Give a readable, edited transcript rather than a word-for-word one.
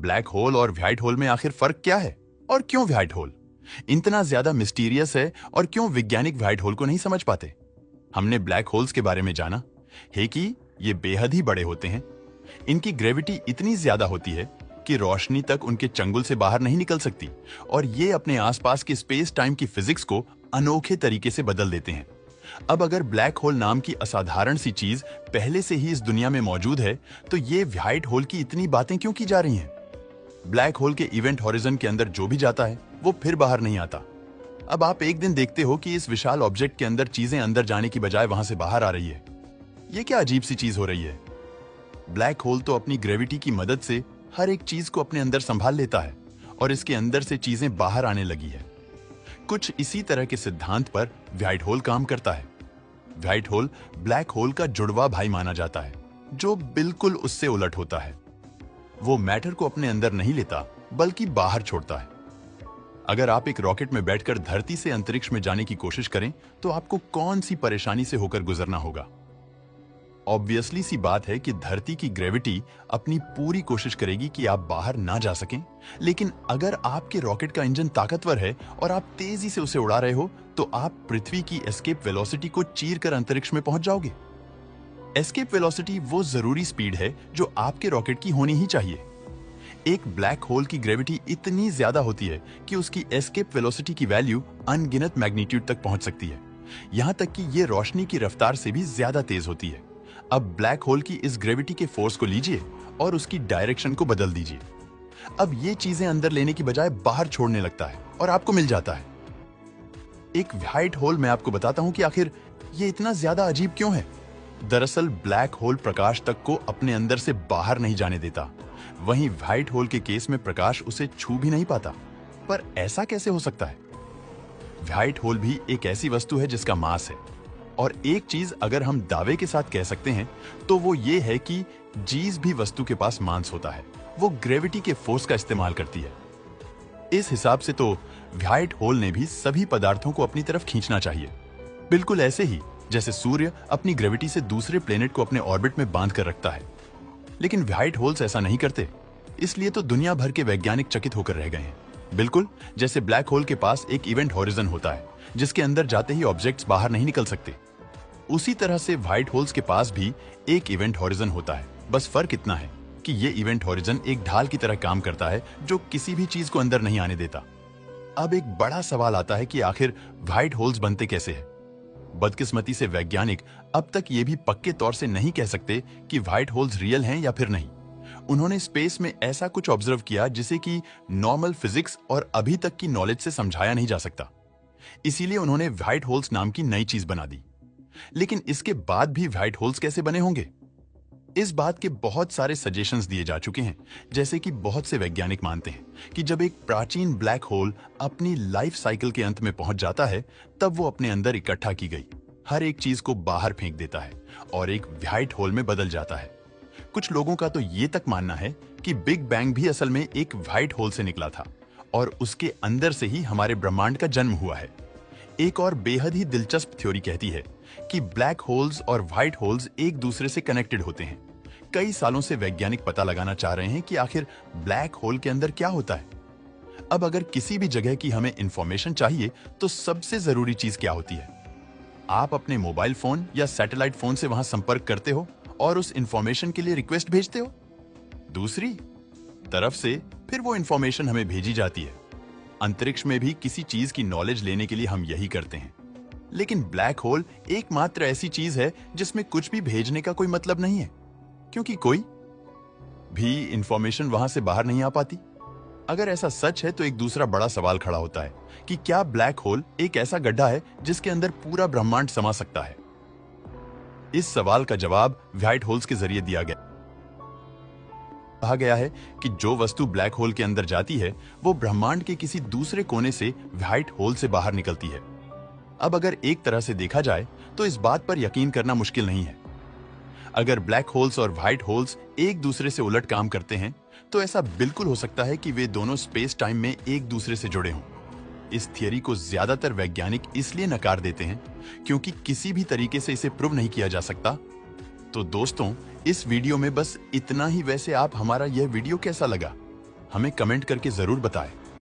Black hole और white hole में आखिर फर्क क्या है और क्यों व्हाइट होल इतना ज्यादा मिस्टीरियस है और क्यों वैज्ञानिक व्हाइट होल को नहीं समझ पाते। हमने ब्लैक होल्स के बारे में जाना है कि ये बेहद ही बड़े होते हैं। इनकी ग्रेविटी इतनी ज्यादा होती है कि रोशनी तक उनके चंगुल से बाहर नहीं निकल सकती और ये अपने आसपास के स्पेस टाइम की फिजिक्स को अनोखे तरीके से बदल देते हैं। अब अगर ब्लैक होल नाम की असाधारण सी चीज पहले से ही इस दुनिया में मौजूद है तो ये व्हाइट होल की इतनी बातें क्यों की जा रही हैं? ब्लैक होल के इवेंट हॉरिजन के अंदर जो भी जाता है वो फिर बाहर नहीं आता। अब आप एक दिन देखते हो कि इस विशाल ऑब्जेक्ट के अंदर चीजें अंदर जाने की बजाय वहां से बाहर आ रही है। ये क्या अजीब सी चीज हो रही है? ब्लैक होल तो अपनी ग्रेविटी की मदद से हर एक चीज को अपने अंदर संभाल लेता है और इसके अंदर से चीजें बाहर आने लगी है। कुछ इसी तरह के सिद्धांत पर व्हाइट होल काम करता है। व्हाइट होल ब्लैक होल का जुड़वा भाई माना जाता है जो बिल्कुल उससे उलट होता है। वो मैटर को अपने अंदर नहीं लेता बल्कि बाहर छोड़ता है। अगर आप एक रॉकेट में बैठकर धरती से अंतरिक्ष में जाने की कोशिश करें तो आपको कौन सी परेशानी से होकर गुजरना होगा? ऑब्वियसली सी बात है कि धरती की ग्रेविटी अपनी पूरी कोशिश करेगी कि आप बाहर ना जा सकें, लेकिन अगर आपके रॉकेट का इंजन ताकतवर है और आप तेजी से उसे उड़ा रहे हो तो आप पृथ्वी की एस्केप वेलोसिटी को चीर कर अंतरिक्ष में पहुंच जाओगे। एस्केप वेलोसिटी वो जरूरी स्पीड है जो आपके रॉकेट की होनी ही चाहिए। एक ब्लैक होल की ग्रेविटी इतनी ज्यादा होती है कि उसकी एस्केप वेलोसिटी की वैल्यू अनगिनत मैग्नीट्यूड तक पहुंच सकती है, यहां तक कि यह रोशनी की रफ्तार से भी ज्यादा तेज होती है। अब ब्लैक होल की इस ग्रेविटी के फोर्स को लीजिए और उसकी डायरेक्शन को बदल दीजिए। अब ये चीजें अंदर लेने की बजाय बाहर छोड़ने लगता है और आपको मिल जाता है एक व्हाइट होल। मैं आपको बताता हूं कि आखिर ये इतना ज्यादा अजीब क्यों है। दरअसल ब्लैक होल प्रकाश तक को अपने अंदर से बाहर नहीं जाने देता, वहीं व्हाइट होल के केस में प्रकाश उसे छू भी नहीं पाता। पर ऐसा कैसे हो सकता है? व्हाइट होल भी एक ऐसी वस्तु है जिसका मास है, और एक चीज अगर हम दावे के साथ कह सकते हैं तो वो ये है कि जिस भी वस्तु के पास मास होता है वो ग्रेविटी के फोर्स का इस्तेमाल करती है। इस हिसाब से तो व्हाइट होल ने भी सभी पदार्थों को अपनी तरफ खींचना चाहिए, बिल्कुल ऐसे ही जैसे सूर्य अपनी ग्रेविटी से दूसरे प्लेनेट को अपने ऑर्बिट में बांध कर रखता है। लेकिन व्हाइट होल्स ऐसा नहीं करते, इसलिए तो दुनिया भर के वैज्ञानिक चकित होकर रह गए हैं। बिल्कुल जैसे ब्लैक होल के पास एक इवेंट हॉरिजन होता है जिसके अंदर जाते ही ऑब्जेक्ट्स बाहर नहीं निकल सकते, उसी तरह से व्हाइट होल्स के पास भी एक इवेंट हॉरिजन होता है। बस फर्क इतना है कि ये इवेंट हॉरिजन एक ढाल की तरह काम करता है जो किसी भी चीज को अंदर नहीं आने देता। अब एक बड़ा सवाल आता है कि आखिर व्हाइट होल्स बनते कैसे हैं? बदकिस्मती से वैज्ञानिक अब तक ये भी पक्के तौर से नहीं कह सकते कि व्हाइट होल्स रियल हैं या फिर नहीं। उन्होंने स्पेस में ऐसा कुछ ऑब्जर्व किया जिसे कि नॉर्मल फिजिक्स और अभी तक की नॉलेज से समझाया नहीं जा सकता। इसीलिए उन्होंने व्हाइट होल्स नाम की नई चीज बना दी। लेकिन इसके बाद भी व्हाइट होल्स कैसे बने होंगे? इस बात के बहुत सारे सजेशंस दिए जा चुके हैं, जैसे कि बहुत से वैज्ञानिक मानते हैं कि जब एक प्राचीन ब्लैक होल अपनी लाइफ साइकिल के अंत में पहुंच जाता है तब वो अपने अंदर इकट्ठा की गई हर एक चीज को बाहर फेंक देता है और एक व्हाइट होल में बदल जाता है। कुछ लोगों का तो ये तक मानना है कि बिग बैंग भी असल में एक व्हाइट होल से निकला था और उसके अंदर से ही हमारे ब्रह्मांड का जन्म हुआ है। एक और बेहद ही दिलचस्प थ्योरी कहती है कि ब्लैक होल्स और व्हाइट होल्स एक दूसरे से कनेक्टेड होते हैं। कई सालों से वैज्ञानिक पता लगाना चाह रहे हैं कि आखिर ब्लैक होल के अंदर क्या होता है। अब अगर किसी भी जगह की हमें इंफॉर्मेशन चाहिए तो सबसे जरूरी चीज क्या होती है? आप अपने मोबाइल फोन या सैटेलाइट फोन से वहां संपर्क करते हो और उस इंफॉर्मेशन के लिए रिक्वेस्ट भेजते हो। दूसरी तरफ से फिर वो इंफॉर्मेशन हमें भेजी जाती है। अंतरिक्ष में भी किसी चीज की नॉलेज लेने के लिए हम यही करते हैं। लेकिन ब्लैक होल एकमात्र ऐसी चीज है जिसमें कुछ भी भेजने का कोई मतलब नहीं है, क्योंकि कोई भी इंफॉर्मेशन वहां से बाहर नहीं आ पाती। अगर ऐसा सच है तो एक दूसरा बड़ा सवाल खड़ा होता है कि क्या ब्लैक होल एक ऐसा गड्ढा है जिसके अंदर पूरा ब्रह्मांड समा सकता है? इस सवाल का जवाब व्हाइट होल्स के जरिए दिया गया। कहा गया है कि जो वस्तु ब्लैक होल के अंदर जाती है वो ब्रह्मांड के किसी दूसरे कोने से व्हाइट होल से बाहर निकलती है। अब अगर एक तरह से देखा जाए तो इस बात पर यकीन करना मुश्किल नहीं है। अगर ब्लैक होल्स और व्हाइट होल्स एक दूसरे से उलट काम करते हैं तो ऐसा बिल्कुल हो सकता है कि वे दोनों स्पेस टाइम में एक दूसरे से जुड़े हों। इस थियरी को ज्यादातर वैज्ञानिक इसलिए नकार देते हैं क्योंकि किसी भी तरीके से इसे प्रूव नहीं किया जा सकता। तो दोस्तों, इस वीडियो में बस इतना ही। वैसे आप हमारा यह वीडियो कैसा लगा हमें कमेंट करके जरूर बताएं।